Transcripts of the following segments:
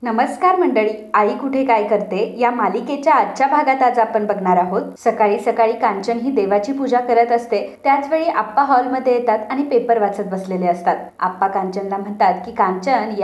नमस्कार मंडळी, आई कुठे काय करते या मालिकेच्या आजच्या भागात आज आपण बघणार आहोत. सकाळी सकाळी कांचन ही देवाची पूजा करत असते. त्याच वेळी आप्पा हॉलमध्ये येतात आणि पेपर वाचत बसलेले असतात. आप्पा कांचनला म्हणतात की कांचन,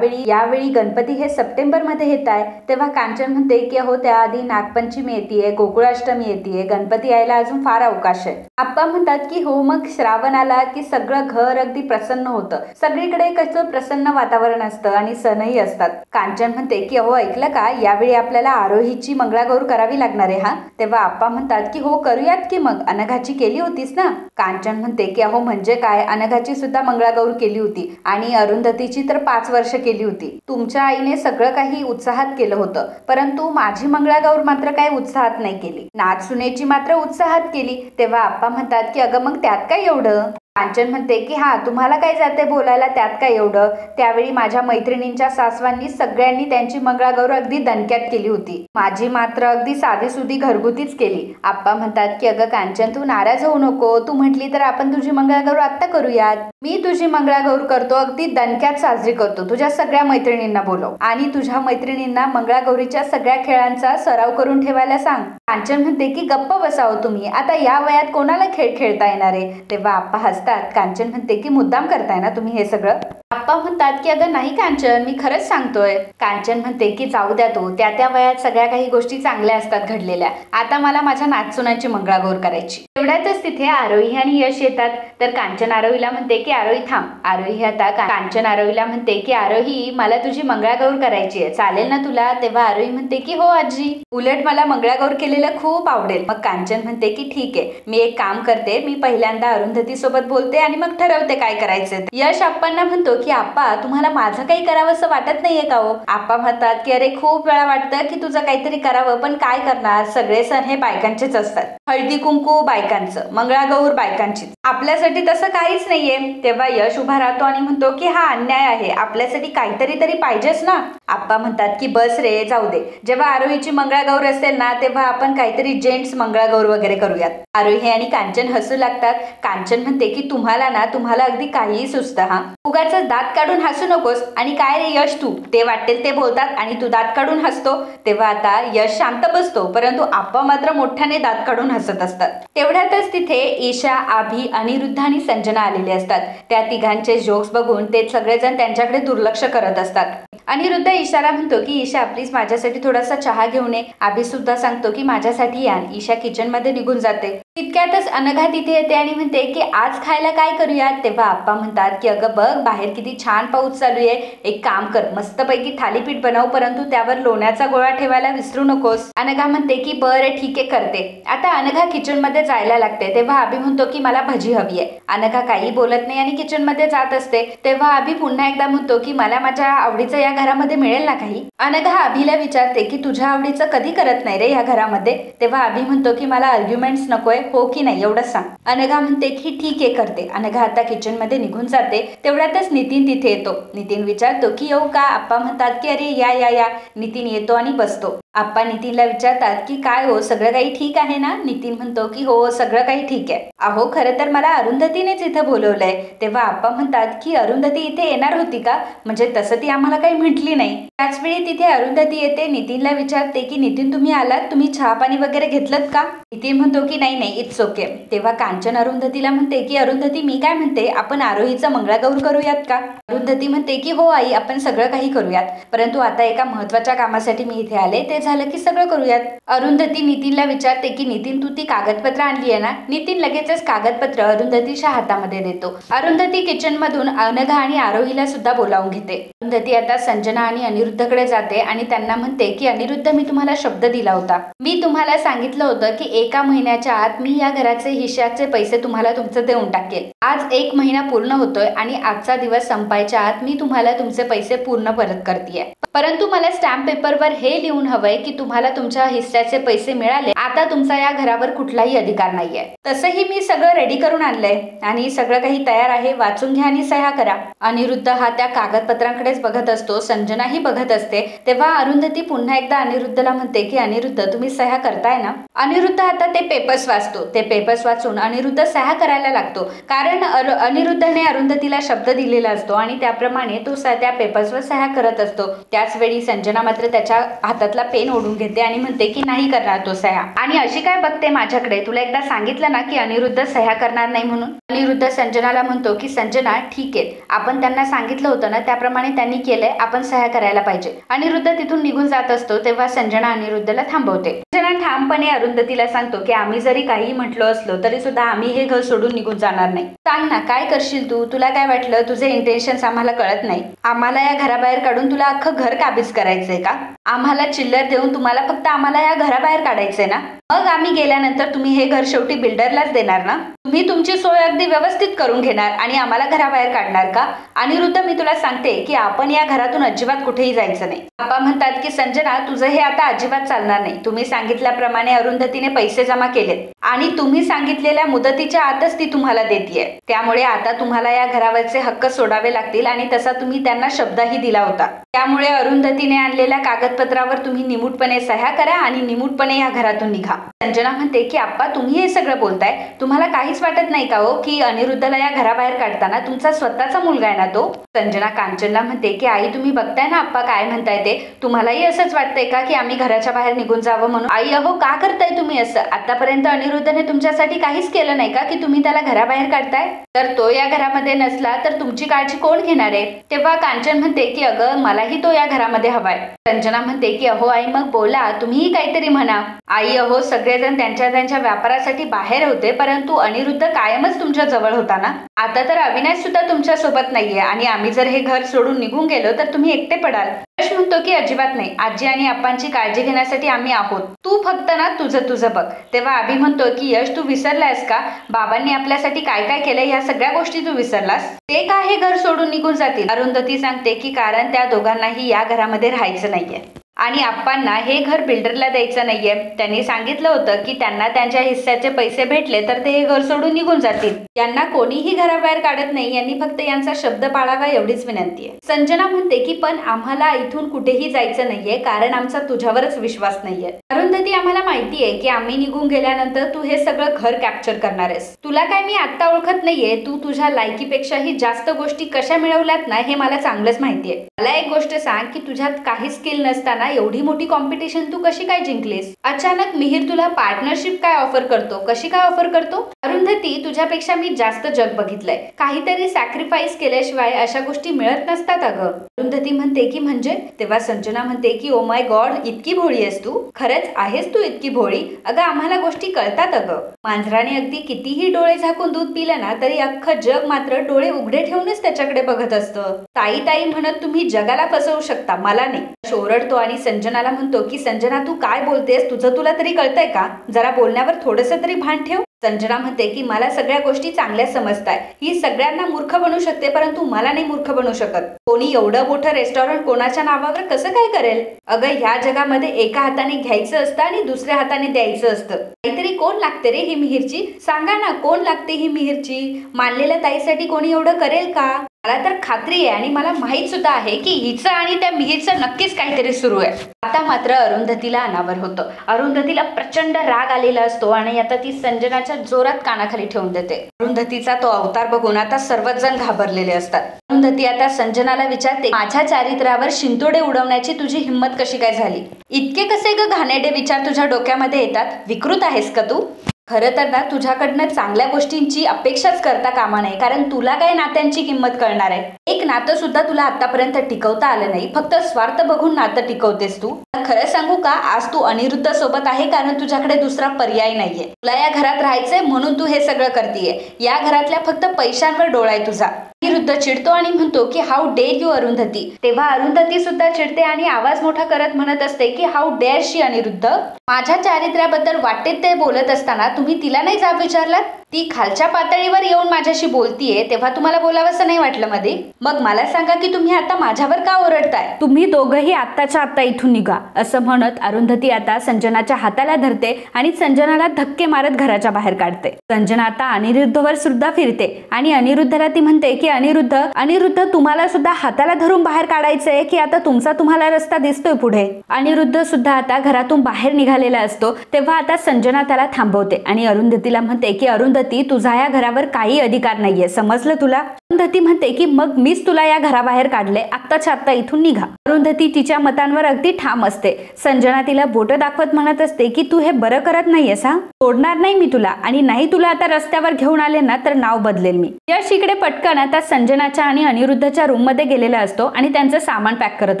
यावेळी गणपती हे सप्टेंबर मध्ये येत आहे. तेव्हा कांचन म्हणते की हो, त्याआधी नागपंचमी येते, गोकुळाष्टमी येते, गणपती यायला अजून फार अवकाश आहे. आप्पा म्हणतात की हो, मग श्रावण आला की सगळं घर अगदी प्रसन्न होतं. सगळीकडे कसं प्रसन्न वातावरण असतं आणि सणही असतात. कांचन म्हणते की अहो, ऐकलं का, यावेळी आपल्याला आरोहीची मंगळागौर करावी लागणार आहे. हा, तेव्हा आप्पा म्हणतात की हो, करूयात की मग, अनघाची केली होतीस ना. कांचन म्हणते की अहो, म्हणजे काय, अनघाची सुद्धा मंगळागौर केली होती आणि अरुंधतीची तर 5 वर्ष केली होती. तुमच्या आईने सगळं काही उत्साहात केलं होतं, परंतु माझी मंगळागौर मात्र काही उत्साहात नाही केली. नाचसुनेची मात्र उत्साहात केली. तेव्हा आप्पा म्हणतात की अगं, मग त्यात काय एवढं. कांचन म्हणते की हा, तुम्हाला काय जाते बोलायला, त्यात काय एवढं. त्यावेळी माझ्या मैत्रिणींच्या सासवांनी सगळ्यांनी त्यांची मंगळागौर अगदी दणक्यात केली होती. माझी मात्र अगदी साधीसुधी घरगुतीच केली. आप्पा म्हणतात की अगं कांचन, तू नाराज होऊ नको. तू म्हटली तर आपण तुझी मंगळागौर आत्ता करूयात. मी तुझी मंगळागौर करतो, अगदी दणक्यात साजरी करतो. तुझ्या सगळ्या मैत्रिणींना बोलव आणि तुझ्या मैत्रिणींना मंगळागौरीच्या सगळ्या खेळांचा सराव करून ठेवायला सांग. कांचन म्हणते की गप्प बसावं तुम्ही, आता या वयात कोणाला खेळ खेळता येणार आहे. तेव्हा आप्पा हसतात. कांचन म्हणते की मुद्दाम करताय ना तुम्ही हे सगळं. आप्पा म्हणतात की अगं नाही कांचन, मी खरंच सांगतोय. कांचन म्हणते की जाऊ द्या, तो त्या वयात सगळ्या काही गोष्टी चांगल्या असतात घडलेल्या. आता मला माझ्या नाचसुनाची मंगळागौर करायची. तेवढ्यातच तिथे आरोही आणि यश येतात. तर कांचन आरोहीला म्हणते की आरोही थांब. आरोही आता कांचन आरोहीला म्हणते की आरोही, मला तुझी मंगळागौर करायची आहे, चालेल ना तुला. तेव्हा आरोही म्हणते की हो आजी, उलट मला मंगळागौर केलेलं खूप आवडेल. मग कांचन म्हणते की ठीक आहे, मी एक काम करते, मी पहिल्यांदा अरुंधती सोबत बोलते आणि मग ठरवते काय करायचं. यश आप्पांना म्हणतो की आप्पा, तुम्हाला माझं काही करावं असं वाटत नाहीये का हो. आप्पा म्हणतात की अरे, खूप वेळा वाटतं की तुझं काहीतरी करावं, पण काय करणार, सगळे सण हे बायकांचेच असतात. हळदी कुंकू बायकांचं, मंगळागौर बायकांची, आपल्यासाठी तसं काहीच नाहीये. तेव्हा यश उभा राहतो आणि म्हणतो की हा अन्याय आहे, आपल्यासाठी काहीतरी तरी पाहिजेच ना. आप्पा म्हणतात की बस रे, जाऊ दे, जेव्हा आरोहीची मंगळागौर असेल ना तेव्हा आपण काहीतरी जेंट्स मंगळागौर वगैरे करूयात. आरोही आणि कांचन हसू लागतात. कांचन म्हणते की तुम्हाला अगदी काहीही सुचतं. हा, उगाच दात काढून हसू नकोस. आणि काय रे यश, तू ते वाटेल ते बोलतात आणि तू दात काढून हसतो. तेव्हा आता यश शांत बसतो, परंतु आप्पा मात्र मोठ्याने दात काढून हसत असतात. तेवढ्यातच तिथे ईशा, आभी, अनिरुद्ध आणि संजना आलेले असतात. त्या तिघांचे जोक्स बघून ते सगळेजण त्यांच्याकडे दुर्लक्ष करत असतात. अनिरुद्ध ईशाला म्हणतो की ईशा, प्लीज माझ्यासाठी थोडासा चहा घेऊन ये. आभी सुद्धा सांगतो की माझ्यासाठी या. ईशा किचन मध्ये निघून जाते. तितक्यातच अनघा तिथे येते आणि म्हणते की आज खायला काय करूयात. तेव्हा आप्पा म्हणतात की अगं बघ, बाहेर किती छान पाऊस चालू आहे, एक काम कर, मस्तपैकी थालीपीठ बनव, परंतु त्यावर लोण्याचा गोळा ठेवायला विसरू नकोस. अनघा म्हणते की बरं ठीक आहे, करते. आता अनघा किचन मध्ये जायला लागते. तेव्हा आभी म्हणतो की मला भजी हवी आहे. अनघा काही बोलत नाही आणि किचन मध्ये जात असते. तेव्हा आभी पुन्हा एकदा म्हणतो की मला माझ्या आवडीचं या घरामध्ये मिळेल ना काही. अनघा आभीला विचारते की तुझ्या आवडीचं कधी करत नाही रे या घरामध्ये. तेव्हा आभी म्हणतो की मला आर्ग्युमेंट्स नकोय, हो की नाही एवढंच सांग. अनघा म्हणते की ठीक आहे, करते. अनघा आता किचन मध्ये निघून जाते. तेवढ्यातच नितीन तिथे येतो. नितीन विचारतो की येऊ का. आप्पा म्हणतात की अरे या या या. नितीन येतो आणि बसतो. आप्पा नितीनला विचारतात की काय हो, सगळं काही ठीक आहे ना. नितीन म्हणतो की हो, सगळं काही ठीक आहे. अहो, खरं तर मला अरुंधतीनेच इथं बोलवलंय. तेव्हा आप्पा म्हणतात की अरुंधती इथे येणार होती का, म्हणजे तसं ती आम्हाला काही म्हटली नाही. त्याचवेळी तिथे अरुंधती येते. नितीनला विचारते की नितीन, तुम्ही आलात, तुम्ही चहा पाणी वगैरे घेतलं का. नितीन म्हणतो की नाही इट्स ओके. तेव्हा कांचन अरुंधतीला म्हणते की अरुंधती, मी काय म्हणते, आपण आरोहीचं मंगळागौर करूयात का. अरुंधती म्हणते की हो आई, आपण सगळं काही करूयात, परंतु आता एका महत्वाच्या कामासाठी मी इथे आले, ते झालं की सगळं करूयात. अरुंधती नितीनला विचारते की नितीन, तू ती कागदपत्र आणली आहे ना. नितीन लगेचच कागदपत्र अरुंधतीच्या हातामध्ये देतो. अरुंधती किचन मधून अनघा आणि आरोहीला सुद्धा बोलावून घेते. अरुंधती आता संजना आणि अनिरुद्धकडे जाते आणि त्यांना म्हणते की अनिरुद्ध, मी तुम्हाला शब्द दिला होता, मी तुम्हाला सांगितलं होतं की 1 महिन्याच्या आत मी या घराचे हिश्श्याचे पैसे तुम्हाला तुमचे देऊन टाकेल. आज 1 महिना पूर्ण होतोय आणि आजचा दिवस संपायच्या आत मी तुम्हाला तुमचे पैसे पूर्ण परत करतेय. परंतु मला स्टॅम्प पेपरवर हे लिहून हवंय की तुम्हाला तुमच्या हिस्स्याचे पैसे मिळाले आता तुमचा या घरावर कुठलाही अधिकार नाहीये. तसंही मी सगळं रेडी करून आणलंय आणि सगळं काही तयार आहे, वाचून घ्या आणि सह्या करा. अनिरुद्ध हा त्या कागदपत्रांकडेच बघत असतो. संजनाही बघत असते. तेव्हा अरुंधती पुन्हा एकदा अनिरुद्धला म्हणते की अनिरुद्ध, तुम्ही सह्या करताय ना? अनिरुद्ध आता ते पेपर्स वाचतो. ते पेपर्स वाचून अनिरुद्ध सह्या करायला लागतो, कारण अनिरुद्धने अरुंधतीला शब्द दिलेला असतो आणि त्याप्रमाणे तो त्या पेपर्सवर सह्या करत असतो. त्याच वेळी संजना मात्र त्याच्या हातातला पेन ओढून घेते आणि म्हणते की नाही करणार तो सह्या. आणि अशी काय बघते माझ्याकडे? तुला एकदा सांगितलं ना की अनिरुद्ध सह्या करणार नाही म्हणून. अनिरुद्ध संजनाला म्हणतो की संजना, ठीक आहे, आपण त्यांना सांगितलं होतं ना त्याप्रमाणे त्यांनी केलंय, आपण सह्या करायला पाहिजे. अनिरुद्ध तिथून निघून जात असतो. तेव्हा संजना अनिरुद्धला थांबवते. संजना ठामपणे अरुंधतीला सांगतो की आम्ही जरी काही म्हटलो असलो तरी सुद्धा आम्ही हे घर सोडून निघून जाणार नाही. सांग ना, काय करशील तू? तुला काय वाटलं? तुझे इंटेन्शन्स आम्हाला कळत नाही. आम्हाला या घराबाहेर काढून तुला अख्खं घर काबीज करायचंय का? आम्हाला चिल्लर देऊन तुम्हाला फक्त आम्हाला या घराबाहेर काढायचंय ना? मग आम्ही गेल्यानंतर तुम्ही हे घर शेवटी बिल्डरलाच देणार ना? तुम्ही तुमची सोय अगदी व्यवस्थित करून घेणार आणि आम्हाला घराबाहेर काढणार का? अनिरुद्ध, मी तुला सांगते की आपण या घरातून अजिबात कुठेही जायचं नाही. पप्पा म्हणतात की संजना, तुझं हे आता अजिबात चालणार नाही. तुम्ही सांगितल्याप्रमाणे अरुंधतीने पैसे जमा केलेत आणि तुम्ही सांगितलेल्या मुदतीच्या आतच ती तुम्हाला देतीये. त्यामुळे आता तुम्हाला या घरावरचे हक्क सोडावे लागतील आणि तसा तुम्ही त्यांना शब्दही दिला होता. त्यामुळे अरुंधतीने आणलेल्या कागदपत्रावर तुम्ही निमूटपणे सह्या करा आणि निमूटपणे या घरातून निघा. संजना म्हणते की आप्पा, तुम्ही हे सगळं बोलताय, तुम्हाला काहीच वाटत नाही का हो की अनिरुद्धला या घराबाहेर काढताना तुमचा स्वतःचा मुलगा आहे ना तो? संजना कांचनला म्हणते की आई, तुम्ही बघताय ना आप्पा काय म्हणताय ते. तुम्हालाही असंच वाटतंय का की आम्ही घराच्या बाहेर निघून जावं म्हणून? आई, अहो का करताय तुम्ही असं? आतापर्यंत अनिरुद्धने तुमच्यासाठी काहीच केलं नाही का की तुम्ही त्याला घराबाहेर काढताय? तर तो या घरामध्ये नसला तर तुमची काळजी कोण घेणार आहे? तेव्हा कांचन म्हणते की अगं, मलाही तो या घरामध्ये हवाय. संजना म्हणते की अहो आई, मग बोला, तुम्हीही काहीतरी म्हणा. आई, अहो सगळेजण त्यांच्या व्यापारासाठी बाहेर होते, परंतु अनिरुद्ध कायमच तुमच्या जवळ होता ना. आता तर अविनाश सुद्धा तुमच्या सोबत नाहीये आणि आम्ही जर हे घर सोडून निघून गेलो तर तुम्ही एकटे पडाल. यश म्हणतो की अजिबात नाही, आजी आणि आप्पांची काळजी घेण्यासाठी आम्ही आहोत. तू फक्त ना तुझं बघ. तेव्हा अभि म्हणतो की यश, तू विसरलायस का? बाबांनी आपल्यासाठी काय काय केलंय ह्या सगळ्या गोष्टी तू विसरलास? ते का हे घर सोडून निघून जातील? अरुंधती सांगते की कारण त्या दोघांनाही या घरामध्ये राहायचं नाहीये आणि आप्पांना हे घर बिल्डरला द्यायचं नाहीये. त्यांनी सांगितलं होतं की त्यांना त्यांच्या हिस्स्याचे पैसे भेटले तर ते हे घर सोडून निघून जातील. यांना कोणीही घराबाहेर काढत नाही, यांनी फक्त यांचा शब्द पाळावा एवढीच विनंती आहे. संजना म्हणते की पण आम्हाला इथून कुठेही जायचं नाहीये, कारण आमचा तुझ्यावरच विश्वास नाहीये. अरुंधती, आम्हाला माहितीये की आम्ही निघून गेल्यानंतर तू हे सगळं घर कॅप्चर करणार आहेस. तुला काय मी आता ओळखत नाहीये. तू तुझ्या लायकीपेक्षाही जास्त गोष्टी कशा मिळवल्यात ना हे मला चांगलंच माहितीये. मला एक गोष्ट सांग की तुझ्यात काही स्किल नसताना एवढी मोठी कॉम्पिटिशन तू कशी काय जिंकलीस? अचानक मिहिर तुला पार्टनरशिप काय ऑफर करतो? कशी काय ऑफर करतो? अरुंधती, तुझ्यापेक्षा मी जास्त जग बघितलंय. काहीतरी सॅक्रिफाईस केल्याशिवाय अशा गोष्टी मिळत नसतात अगं. अरुंधती म्हणते की म्हणजे? तेव्हा संजना म्हणते की ओ माय गॉड, इतकी भोळी आहेस तू. खरंच आहेस तू इतकी भोळी? अगं, आम्हाला गोष्टी कळतात अगं. मांजराने अगदी कितीही डोळे झाकून दूध पिलं ना तरी अख्खं जग मात्र डोळे उघडे ठेवूनच त्याच्याकडे बघत असतं. ताई ताई म्हणत तुम्ही जगाला फसवू शकता, मला नाही. ओरडतो आणि संजनाला म्हणतो की संजना, तू काय बोलतेस? तुला तरी कळतंय का? जरा बोलण्यावर थोडंसं तरी भान ठेव. संजना म्हणते की मला सगळ्या गोष्टी चांगल्या समजताय. ही सगळ्यांना मूर्ख बनवू शकते, परंतु मला नाही मूर्ख बनवू शकत. कोणी एवढं मोठं रेस्टॉरंट कोणाच्या नावावर कसं काय करेल? अगं, ह्या जगामध्ये एका हाताने घ्यायचं असतं आणि दुसऱ्या हाताने द्यायचं असतं. काहीतरी कोण लागते रे ही मिहिरची? सांगा ना, कोण लागते ही मिहिरची? मानलेल्या ताईसाठी कोणी एवढं करेल का? मला तर खात्री आहे आणि मला माहित सुद्धा आहे की हिचं आणि त्या मिहिरचं नक्कीच काहीतरी सुरू आहे. आता मात्र अरुंधतीला अनावर होतं. अरुंधतीला प्रचंड राग आलेला असतो आणि आता ती संजनाच्या जोरात कानाखाली ठेवून देते. अरुंधतीचा तो अवतार बघून आता सर्वच जण घाबरलेले असतात. अरुंधती आता संजनाला विचारते, माझ्या चारित्र्यावर शिंतोडे उडवण्याची तुझी हिंमत कशी काय झाली? इतके कसे ग घाणेरडे विचार तुझ्या डोक्यामध्ये येतात? विकृत आहेस का तू? खरं तर ना, तुझ्याकडनं चांगल्या गोष्टींची अपेक्षाच करता कामा नये, कारण तुला काय नात्यांची किंमत कळणार आहे? एक नातं सुद्धा तुला आतापर्यंत टिकवता आलं नाही. फक्त स्वार्थ बघून नातं टिकवतेस तू. खरं सांगू का, आज तू अनिरुद्ध सोबत आहे कारण तुझ्याकडे दुसरा पर्याय नाहीये. तुला या घरात राहायचंय म्हणून तू हे सगळं करतेय. या घरातल्या फक्त पैशांवर डोळा आहे तुझा. अनिरुद्ध चिडतो आणि म्हणतो की हाऊ डेअर यू अरुंधती. तेव्हा अरुंधती सुद्धा चिडते आणि आवाज मोठा करत म्हणत असते की हाऊ डेअर शी अनिरुद्ध. माझ्या चारित्र्याबद्दल वाटेत ते बोलत असताना तुम्ही तिला नाही जाब विचारलात? ती खालच्या पातळीवर येऊन माझ्याशी बोलतीये तेव्हा तुम्हाला बोलावंसं नाही वाटलं मध्ये? मग मला सांगा की तुम्ही आता माझ्यावर का ओरडताय? तुम्ही दोघंही आत्ताच्या आत्ता इथून निघा. असं म्हणत अरुंधती आता संजनाच्या हाताला धरते आणि संजनाला धक्के मारत घराच्या बाहेर काढते। संजना आता अनिरुद्धवर सुद्धा फिरते आणि अनिरुद्धला ती म्हणते की अनिरुद्ध तुम्हाला सुद्धा हाताला धरून बाहेर काढायचंय की आता तुम्हाला रस्ता दिसतोय पुढे। अनिरुद्ध सुद्धा आता घरातून बाहेर निघालेला असतो तेव्हा आता संजना त्याला थांबवते आणि अरुंधतीला म्हणते की अरुंधती तुझा या घरावर काही अधिकार नाहीये, समजलं तुला? अरुंधती म्हणते की मग मीच तुला या घराबाहेर काढले, आत्ताच्या आत्ता इथून निघा। अरुंधती तिच्या मतांवर अगदी ठाम असते। संजना तिला बोट दाखवत म्हणत असते की तू हे बरं करत नाहीयेस हा, सोडणार नाही मी तुला आणि नाही तुला आता रस्त्यावर घेऊन आले ना तर नाव बदलेल मी। यश इकडे पटकन आता संजनाच्या आणि अनिरुद्धच्या रूम मध्ये गेलेला असतो आणि त्यांचं सामान पॅक करत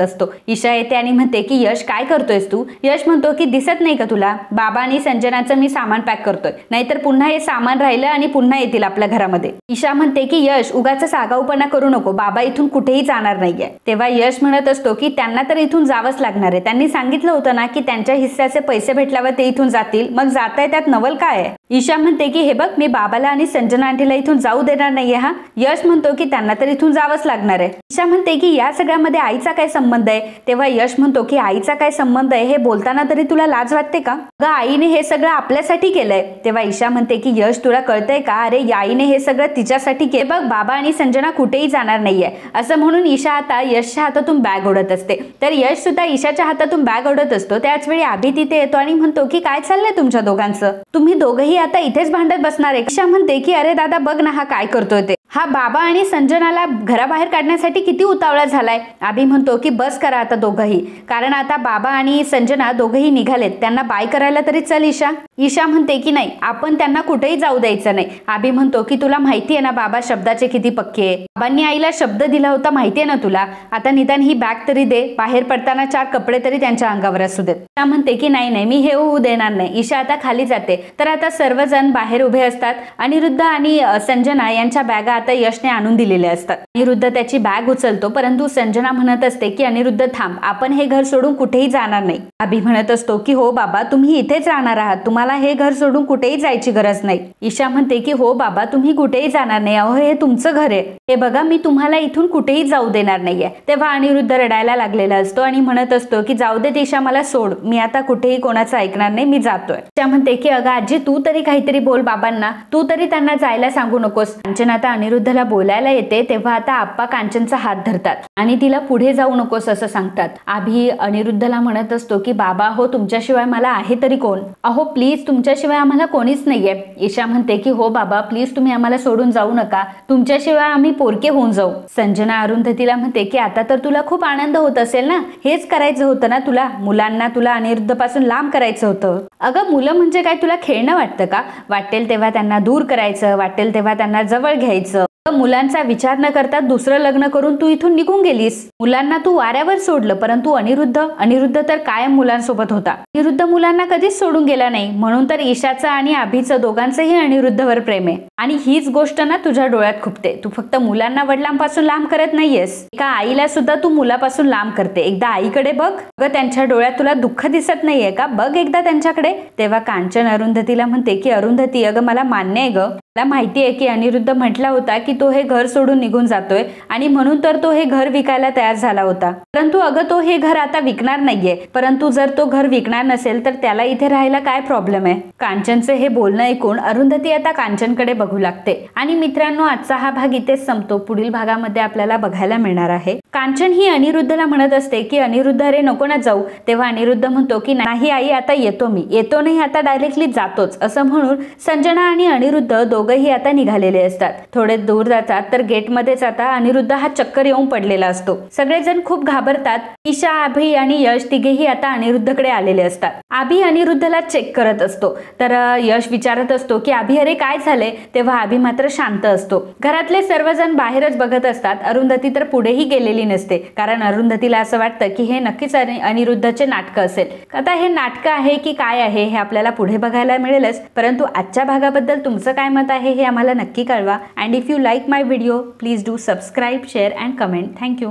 असतो। ईशा येते आणि म्हणते की यश काय करतोयस तू? यश म्हणतो की दिसत नाही का तुला, बाबा आणि संजनाचं मी सामान पॅक करतोय, नाहीतर पुन्हा हे सामान राहिलं आणि पुन्हा येतील आपल्या घरामध्ये। ईशा म्हणते की यश उगाच आगाऊपणा करू नको, बाबा इथून कुठेही जाणार नाहीये। तेव्हा यश म्हणत असतो की त्यांना तर इथून जावंच लागणार आहे, त्यांनी सांगितलं होतं ना की त्यांच्या हिस्स्याचे पैसे भेटल्यावर ते इथून जातील, मग जाताय त्यात नवल काय आहे? ईशा म्हणते की हे बघ मी बाबाला आणि संजना आंटीला इथून जाऊ देणार नाहीये हा। यश म्हणतो की त्यांना तर इथून जावंच लागणार आहे। ईशा म्हणते की या सगळ्यामध्ये आईचा काय संबंध आहे? तेव्हा यश म्हणतो की आईचा काय संबंध आहे हे बोलताना तरी तुला लाज वाटते का? अगं आईने हे सगळं आपल्यासाठी केलंय। तेव्हा ईशा म्हणते की यश तुला कळतंय का? अरे आईने हे सगळं तिच्यासाठी केलं, बघ बाबा आणि संजना कुठेही जाणार नाहीये असं म्हणून ईशा आता यशच्या हातातून बॅग ओढत असते। तर यश सुद्धा ईशाच्या हातातून बॅग ओढत असतो। त्याच वेळी अभि तिथे येतो आणि म्हणतो की काय चाललंय तुमच्या दोघांचं, तुम्ही दोघंही आता इथेच भांडत बसणार आहे? ईशा म्हणते की अरे दादा बघ ना हा काय करतोय ते, हा बाबा आणि संजनाला घराबाहेर काढण्यासाठी किती उतावळा झालाय। अभि म्हणतो की बस करा आता दोघंही, कारण आता बाबा आणि संजना दोघंही निघालेत, त्यांना बाय करायला तरी चल ईशा। ईशा म्हणते की नाही आपण त्यांना कुठेही जाऊ द्यायचं नाही। अभि म्हणतो की तुला माहिती आहे ना बाबा शब्दाचे किती पक्के आहे, बाबांनी आईला शब्द दिला होता माहितीये ना तुला, आता निदान ही बॅग तरी दे, बाहेर पडताना 4 कपडे तरी त्यांच्या अंगावर असू देत। ईशा म्हणते की नाही मी हे होऊ देणार नाही। ईशा आता खाली जाते तर आता सर्वजण बाहेर उभे असतात। अनिरुद्ध आणि संजना यांच्या बॅगा आता यशने आणून दिलेल्या असतात। अनिरुद्ध त्याची बॅग उचलतो परंतु संजना म्हणत असते की अनिरुद्ध थांब, आपण हे घर सोडून कुठेही जाणार नाही। अभि म्हणत असतो की हो बाबा तुम्ही इथेच राहणार आहात, तुम्हाला हे घर सोडून कुठेही जायची गरज नाही। ईशा म्हणते की हो बाबा तुम्ही कुठेही जाणार नाही, अहो हे तुमचं घर आहे, हे बघा मी तुम्हाला इथून कुठेही जाऊ देणार नाहीये। तेव्हा अनिरुद्ध रडायला लागलेला असतो आणि म्हणत असतो की जाऊ दे ईशा मला सोड, मी आता कुठेही कोणाचं ऐकणार नाही, मी जातोय। ईशा म्हणते की अगं आजी तू तरी काहीतरी बोल बाबांना, तू तरी त्यांना जायला सांगू नकोस। कांचन आता अनिरुद्धला बोलायला येते तेव्हा आता आप्पा कांचनचा हात धरतात आणि तिला पुढे जाऊ नकोस असं सांगतात। अभि अनिरुद्धला म्हणत असतो की बाबा हो तुमच्याशिवाय मला आहे तरी कोण, अहो प्लीज तुमच्याशिवाय आम्हाला कोणीच नाहीये। ईशा म्हणते की हो बाबा प्लीज तुम्ही आम्हाला सोडून जाऊ नका, तुमच्याशिवाय आम्ही पोरके होऊन जाऊ। संजना अरुंधतीला म्हणते की आता तर तुला खूप आनंद होत असेल ना, हेच करायचं होतं ना तुला, मुलांना तुला अनिरुद्ध पासून लांब करायचं होतं। अगं मुलं म्हणजे काय तुला खेळणं वाटतं का? वाटेल तेव्हा त्यांना दूर करायचं, वाटेल तेव्हा त्यांना जवळ घ्यायचं, मुलांचा विचार न करता दुसरं लग्न करून तू इथून निघून गेलीस। मुलांना तू वाऱ्यावर सोडलं परंतु अनिरुद्ध तर कायम मुलांसोबत होता। अनिरुद्ध मुलांना कधीच सोडून गेला नाही, म्हणून तर ईशाचं आणि अभिचं दोघांचंही अनिरुद्धवर प्रेम आहे। आणि हीच गोष्ट ना तुझ्या डोळ्यात खुपते, तू फक्त मुलांना वडिलांपासून लांब करत नाहीयेस, एका आईला सुद्धा तू मुलापासून लांब करते। एकदा आईकडे बघ, अगं त्यांच्या डोळ्यात तुला दुःख दिसत नाहीये का, बघ एकदा त्यांच्याकडे। तेव्हा कांचन अरुंधतीला म्हणते की अरुंधती अगं मला मान्य आहे ग, मला माहिती आहे की अनिरुद्ध म्हटला होता की तो हे घर सोडून निघून जातोय आणि म्हणून तर तो हे घर विकायला तयार झाला होता, परंतु अगं तो हे घर आता विकणार नाहीये, परंतु जर तो घर विकणार नसेल तर त्याला इथे राहायला काय प्रॉब्लेम आहे। कांचनचे हे बोलणं ऐकून अरुंधती आता कांचनकडे बघू लागते। आणि मित्रांनो आजचा हा भाग इथेच संपतो, पुढील भागामध्ये आपल्याला बघायला मिळणार आहे कांचन ही अनिरुद्धला म्हणत असते की अनिरुद्ध अरे नको ना जाऊ। तेव्हा अनिरुद्ध म्हणतो की नाही आई आता येतो, मी येतो नाही आता डायरेक्टली जातोच असं म्हणून संजना आणि अनिरुद्ध दोघंही आता निघालेले असतात। थोडे दूर जातात तर गेटमध्येच आता अनिरुद्ध हा चक्कर येऊन पडलेला असतो। सगळेजण खूप घाबरतात। ईशा अभि आणि यश तिघेही आता अनिरुद्धकडे आलेले असतात। अभि अनिरुद्धला चेक करत असतो तर यश विचारत असतो की अभि अरे काय झाले, तेव्हा अभि मात्र शांत असतो। घरातले सर्वजण बाहेरच बघत असतात। अरुंधती तर पुढेही गेलेली नसते, कारण अरुंधतीला असं वाटतं की हे नक्कीच अनिरुद्धचे नाटक असेल। आता हे नाटक आहे की काय आहे हे आपल्याला पुढे बघायला मिळेलच, परंतु आजच्या भागाबद्दल तुमचं काय मत आहे हे आम्हाला नक्की कळवा। And if you like my video please do subscribe, share and comment. Thank you.